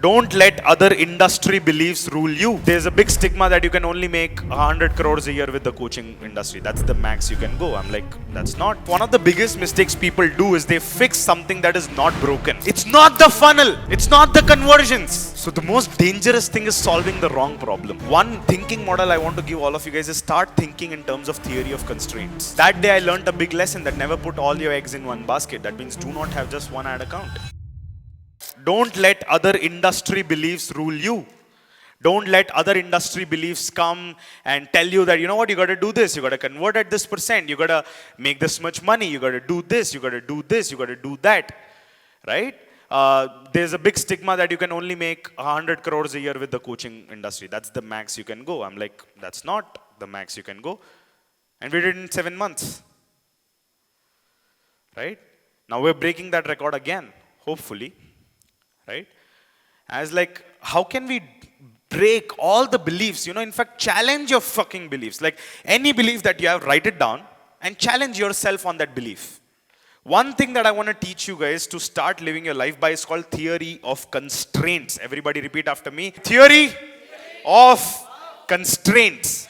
Don't let other industry beliefs rule you. There's a big stigma that you can only make 100 crores a year with the coaching industry. That's the max you can go. I'm like, that's not. One of the biggest mistakes people do is they fix something that is not broken. It's not the funnel. It's not the conversions. So the most dangerous thing is solving the wrong problem. One thinking model I want to give all of you guys is start thinking in terms of theory of constraints. That day I learned a big lesson that never put all your eggs in one basket. That means do not have just one ad account. Don't let other industry beliefs rule you. Don't let other industry beliefs come and tell you that, you know what, you got to do this, you got to convert at this percent, you got to make this much money, you got to do this, you got to do this, you got to do that, right? There's a big stigma that you can only make 100 crores a year with the coaching industry. That's the max you can go. I'm like, that's not the max you can go. And we did it in 7 months, right? Now we're breaking that record again, hopefully. Right? As like, how can we break all the beliefs? You know, in fact, challenge your fucking beliefs. Like any belief that you have, write it down and challenge yourself on that belief. One thing that I want to teach you guys to start living your life by is called theory of constraints. Everybody repeat after me. Theory of constraints.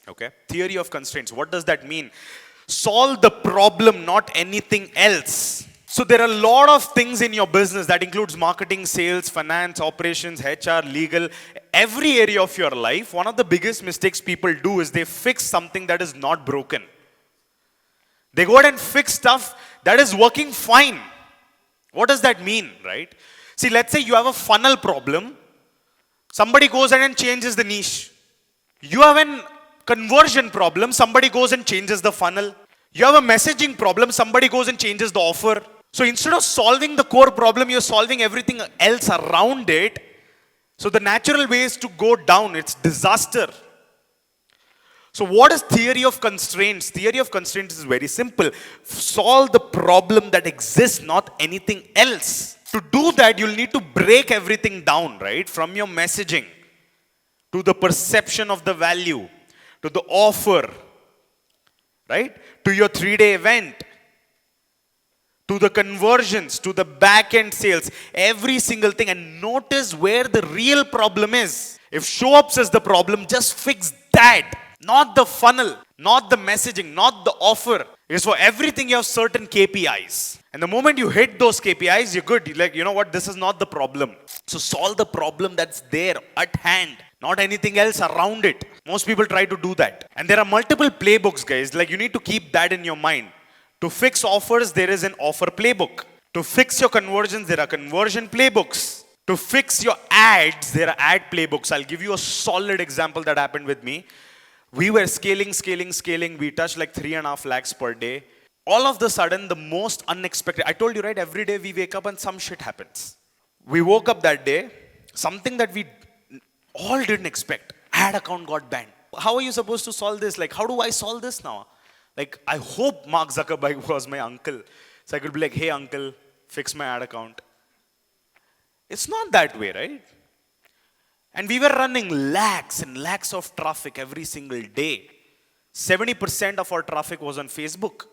Okay? Theory of constraints. What does that mean? Solve the problem, not anything else. So there are a lot of things in your business that includes marketing, sales, finance, operations, HR, legal, every area of your life. One of the biggest mistakes people do is they fix something that is not broken. They go ahead and fix stuff that is working fine. What does that mean, right? See, let's say you have a funnel problem. Somebody goes ahead and changes the niche. You have a conversion problem. Somebody goes and changes the funnel. You have a messaging problem. Somebody goes and changes the offer. So instead of solving the core problem, you're solving everything else around it. So the natural way is to go down. It's disaster. So what is theory of constraints? Theory of constraints is very simple. Solve the problem that exists, not anything else. To do that, you'll need to break everything down, right? From your messaging, to the perception of the value, to the offer, right? To your 3-day event, to the conversions, to the back-end sales, every single thing. And notice where the real problem is. If show-ups is the problem, just fix that. Not the funnel, not the messaging, not the offer. Because for everything you have certain KPIs. And the moment you hit those KPIs, you're good. You're like, you know what, this is not the problem. So solve the problem that's there at hand. Not anything else around it. Most people try to do that. And there are multiple playbooks, guys. Like you need to keep that in your mind. To fix offers, there is an offer playbook. To fix your conversions, there are conversion playbooks. To fix your ads, there are ad playbooks. I'll give you a solid example that happened with me. We were scaling. We touched like 3.5 lakhs per day. All of the sudden, the most unexpected. I told you, right? Every day we wake up and some shit happens. We woke up that day, something that we all didn't expect. Ad account got banned. How are you supposed to solve this? Like, how do I solve this now? Like, I hope Mark Zuckerberg was my uncle. So I could be like, hey, uncle, fix my ad account. It's not that way, right? And we were running lakhs and lakhs of traffic every single day. 70% of our traffic was on Facebook.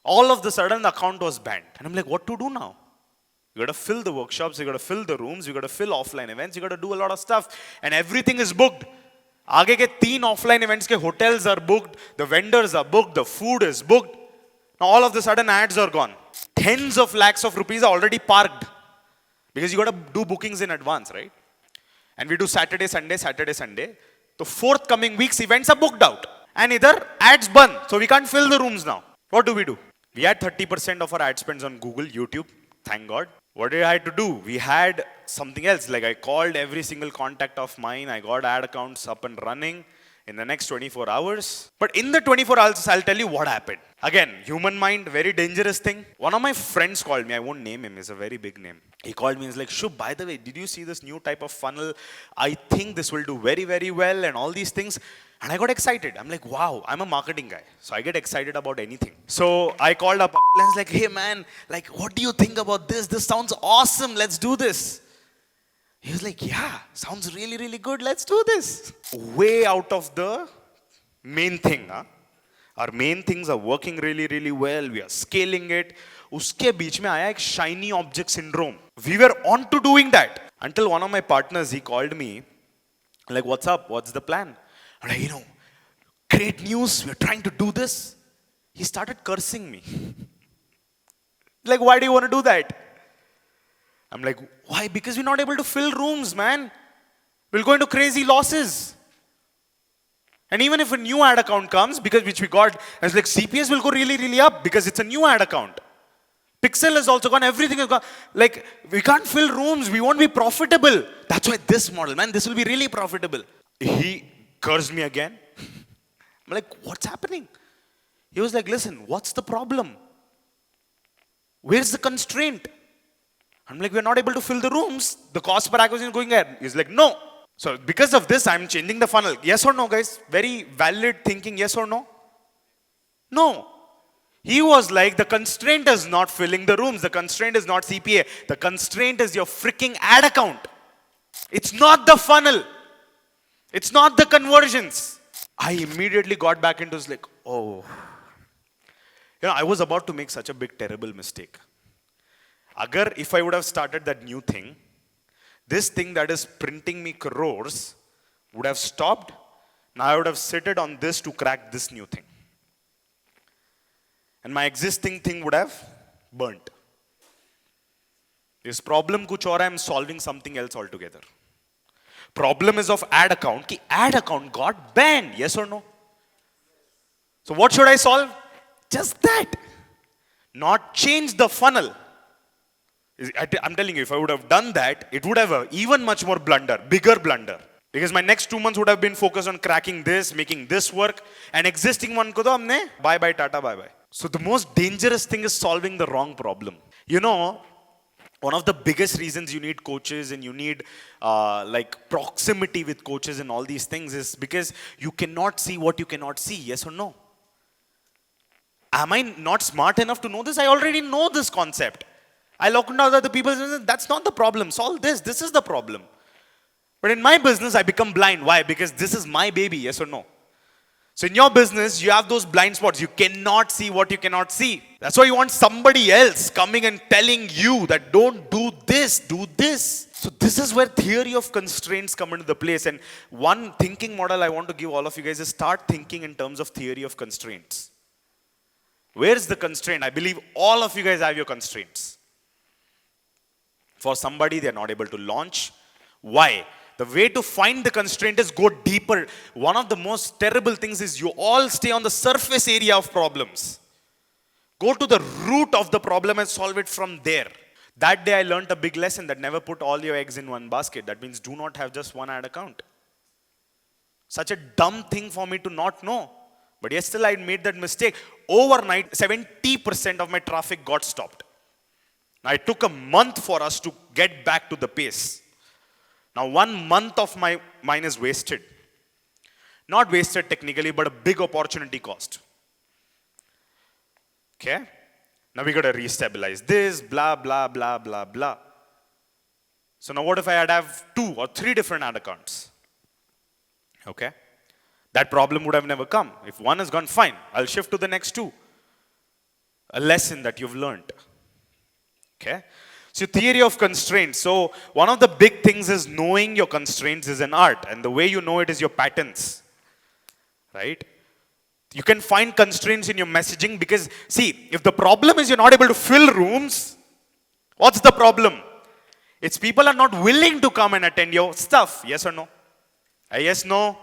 All of the sudden, the account was banned. And I'm like, what to do now? You got to fill the workshops, you got to fill the rooms, you got to fill offline events, you got to do a lot of stuff. And everything is booked. आगे के 3 offline events के hotels are booked, the vendors are booked, the food is booked. Now all of the sudden ads are gone. Tens of lakhs of rupees are already parked. Because you got to do bookings in advance, right? And we do Saturday, Sunday. The forthcoming weeks events are booked out. And either ads bun. So we can't fill the rooms now. What do? We had 30% of our ad spends on Google, YouTube. Thank God. What did I have to do? We had something else. Like I called every single contact of mine. I got ad accounts up and running in the next 24 hours. But in the 24 hours, I'll tell you what happened. Again, human mind, very dangerous thing. One of my friends called me. I won't name him. It's a very big name. He called me and he's like, Shubh, by the way, did you see this new type of funnel? I think this will do very, very well and all these things. And I got excited. I'm like, wow, I'm a marketing guy. So I get excited about anything. So I called up and I was like, hey man, like, what do you think about this? This sounds awesome. Let's do this. He was like, yeah, sounds really, really good. Let's do this. Way out of the main thing. Our main things are working really, really well. We are scaling it. उसके बीच में आया एक shiny object syndrome. We were on to doing that. Until one of my partners, he called me, like, what's up? What's the plan? And I, great news. We're trying to do this. He started cursing me. Like, why do you want to do that? I'm like, why? Because we're not able to fill rooms, man. We'll go into crazy losses. And even if a new ad account comes, because which we got, it's like CPS will go really, really up because it's a new ad account. Pixel is also gone, everything is gone. Like, we can't fill rooms, we won't be profitable. That's why this model, man, this will be really profitable. He cursed me again. I'm like, what's happening? He was like, listen, what's the problem? Where's the constraint? I'm like, we're not able to fill the rooms. The cost per acquisition is going ahead. He's like, no. So because of this, I'm changing the funnel. Yes or no, guys? Very valid thinking, yes or no? No. He was like, the constraint is not filling the rooms. The constraint is not CPA. The constraint is your freaking ad account. It's not the funnel. It's not the conversions. I immediately got back into like, oh. I was about to make such a big, terrible mistake. If I would have started that new thing, this thing that is printing me crores would have stopped. Now I would have sitted on this to crack this new thing. And my existing thing would have burnt. This problem kuch aur hai, I'm solving something else altogether. Problem is of ad account. Ki ad account got banned. Yes or no? So what should I solve? Just that. Not change the funnel. I'm telling you, if I would have done that, it would have a even much more blunder, bigger blunder. Because my next 2 months would have been focused on cracking this, making this work, and existing one ko to humne bye bye, tata, bye bye. So the most dangerous thing is solving the wrong problem. One of the biggest reasons you need coaches and you need like proximity with coaches and all these things is because you cannot see what you cannot see. Yes or no? Am I not smart enough to know this? I already know this concept. I look into other people and say, that's not the problem. Solve this. This is the problem. But in my business, I become blind. Why? Because this is my baby. Yes or no? So in your business, you have those blind spots. You cannot see what you cannot see. That's why you want somebody else coming and telling you that don't do this, do this. So this is where theory of constraints come into the place. And one thinking model I want to give all of you guys is start thinking in terms of theory of constraints. Where's the constraint? I believe all of you guys have your constraints. For somebody, they're not able to launch. Why? The way to find the constraint is go deeper. One of the most terrible things is you all stay on the surface area of problems. Go to the root of the problem and solve it from there. That day I learned a big lesson that never put all your eggs in one basket. That means do not have just one ad account. Such a dumb thing for me to not know. But yes, still I made that mistake. Overnight, 70% of my traffic got stopped. Now, it took a month for us to get back to the pace. Now 1 month of mine is wasted. Not wasted technically, but a big opportunity cost. Okay? Now we got to restabilize this, blah, blah, blah, blah, blah. So now what if I had have 2 or 3 different ad accounts? Okay? That problem would have never come. If one is gone, fine. I'll shift to the next 2. A lesson that you've learned. Okay? So theory of constraints. So one of the big things is knowing your constraints is an art. And the way you know it is your patterns. Right? You can find constraints in your messaging because, see, if the problem is you're not able to fill rooms, what's the problem? It's people are not willing to come and attend your stuff. Yes or no? Yes, no?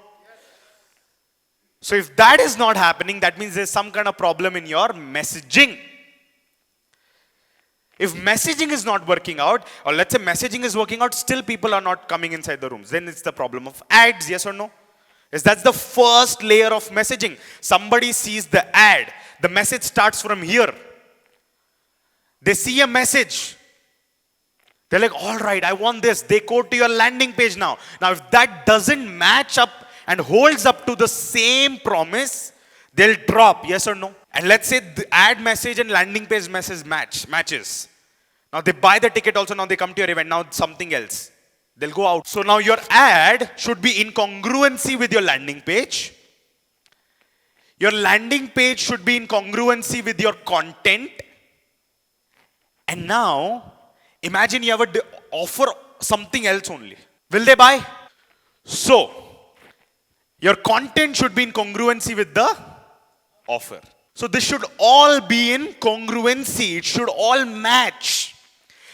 So if that is not happening, that means there's some kind of problem in your messaging. If messaging is not working out, or let's say messaging is working out, still people are not coming inside the rooms, then it's the problem of ads, yes or no? Yes, that's the first layer of messaging. Somebody sees the ad. The message starts from here. They see a message. They're like, all right, I want this. They go to your landing page now. Now, if that doesn't match up and holds up to the same promise, they'll drop, yes or no? And let's say the ad message and landing page message matches. Now they buy the ticket also, now they come to your event, now something else. They'll go out. So now your ad should be in congruency with your landing page. Your landing page should be in congruency with your content. And now, imagine you have offer something else only. Will they buy? So, your content should be in congruency with the offer. So this should all be in congruency. It should all match.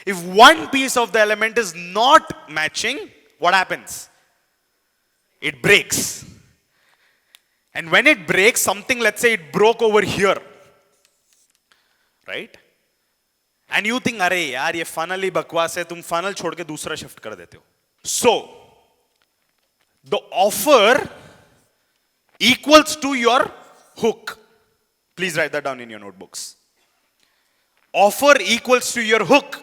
If one piece of the element is not matching, what happens? It breaks. And when it breaks, something, let's say it broke over here. Right? And you think, अरे यार ये funnel ही बकवास है, तुम funnel छोड़ के दूसरा shift कर देते हो. So, the offer equals to your hook. Please write that down in your notebooks. Offer equals to your hook.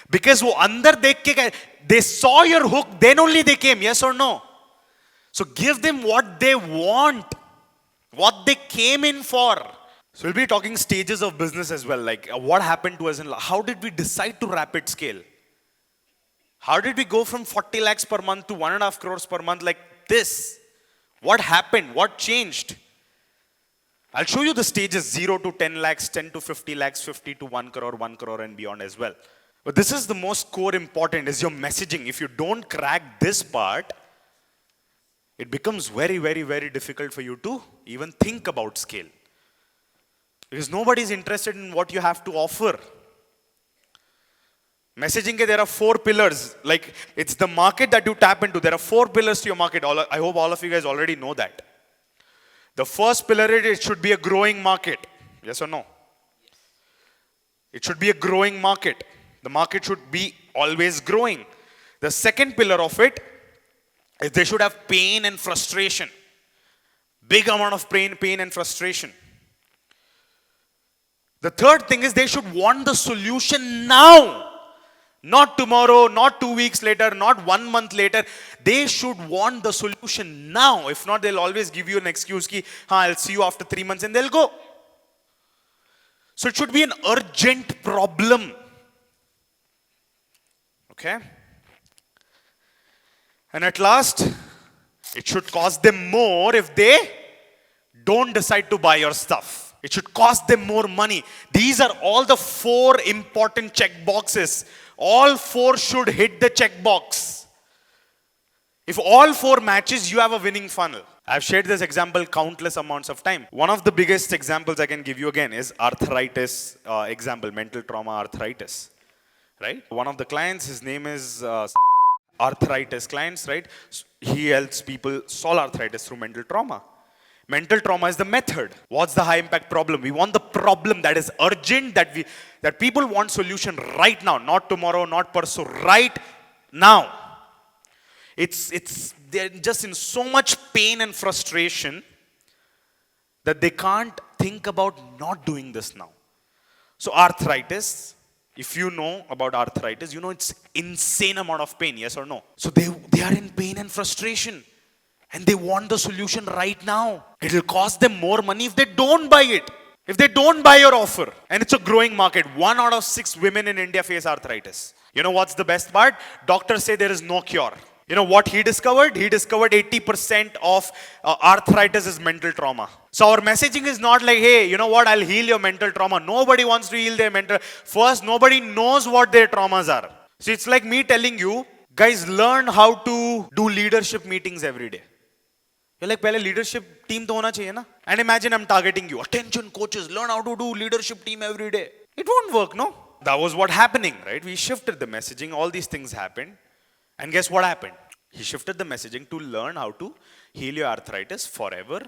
Because वो अंदर देख के, they saw your hook, then only they came, yes or no? So give them what they want, what they came in for. So we'll be talking stages of business as well, like what happened to us in life. How did we decide to rapid scale? How did we go from 40 lakhs per month to 1.5 crores per month like this? What happened? What changed? I'll show you the stages 0 to 10 lakhs, 10 to 50 lakhs, 50 to 1 crore and beyond as well. But this is the most core important is your messaging. If you don't crack this part, it becomes very, very, very difficult for you to even think about scale. Because nobody is interested in what you have to offer. Messaging, there are 4 pillars. Like, it's the market that you tap into. There are 4 pillars to your market. I hope all of you guys already know that. The first pillar is it should be a growing market. Yes or no? It should be a growing market. The market should be always growing. The second pillar of it is they should have pain and frustration. Big amount of pain and frustration. The third thing is they should want the solution now. Not tomorrow, not 2 weeks later, not 1 month later. They should want the solution now. If not, they'll always give you an excuse ki, I'll see you after 3 months, and they'll go. So it should be an urgent problem. Okay? And at last, it should cost them more if they don't decide to buy your stuff. It should cost them more money. These are all the 4 important check boxes. All 4 should hit the check box. If all 4 matches, you have a winning funnel. I've shared this example countless amounts of time. One of the biggest examples I can give you again is arthritis example, mental trauma arthritis. Right? One of the clients, his name is arthritis clients, right? He helps people solve arthritis through mental trauma. Mental trauma is the method. What's the high impact problem? We want the problem that is urgent, that people want solution right now, not tomorrow, not pursue, right now. They're just in so much pain and frustration that they can't think about not doing this now. So arthritis, if you know about arthritis, you know it's insane amount of pain, yes or no? So they are in pain and frustration. And they want the solution right now. It will cost them more money if they don't buy it. If they don't buy your offer. And it's a growing market. 1 out of 6 women in India face arthritis. You know what's the best part? Doctors say there is no cure. You know what he discovered? He discovered 80% of arthritis is mental trauma. So our messaging is not like, hey, you know what? I'll heal your mental trauma. Nobody wants to heal their mental. First, nobody knows what their traumas are. So it's like me telling you, guys, learn how to do leadership meetings every day. You're like, पहले leadership team तो होना चाहिए ना? And imagine I'm targeting you. Attention coaches, learn how to do leadership team every day. It won't work, no? That was what happening, right? We shifted the messaging. All these things happened. And guess what happened? He shifted the messaging to learn how to heal your arthritis forever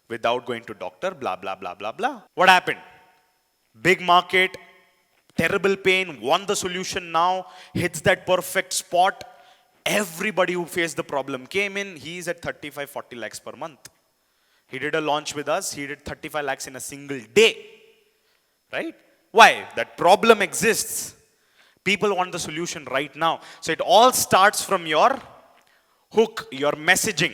without going to doctor, blah, blah, blah, blah, blah. What happened? Big market, terrible pain, want the solution now, hits that perfect spot. Everybody who faced the problem came in. He's at 35, 40 lakhs per month. He did a launch with us. He did 35 lakhs in a single day. Right? Why? That problem exists. People want the solution right now. So it all starts from your hook, your messaging.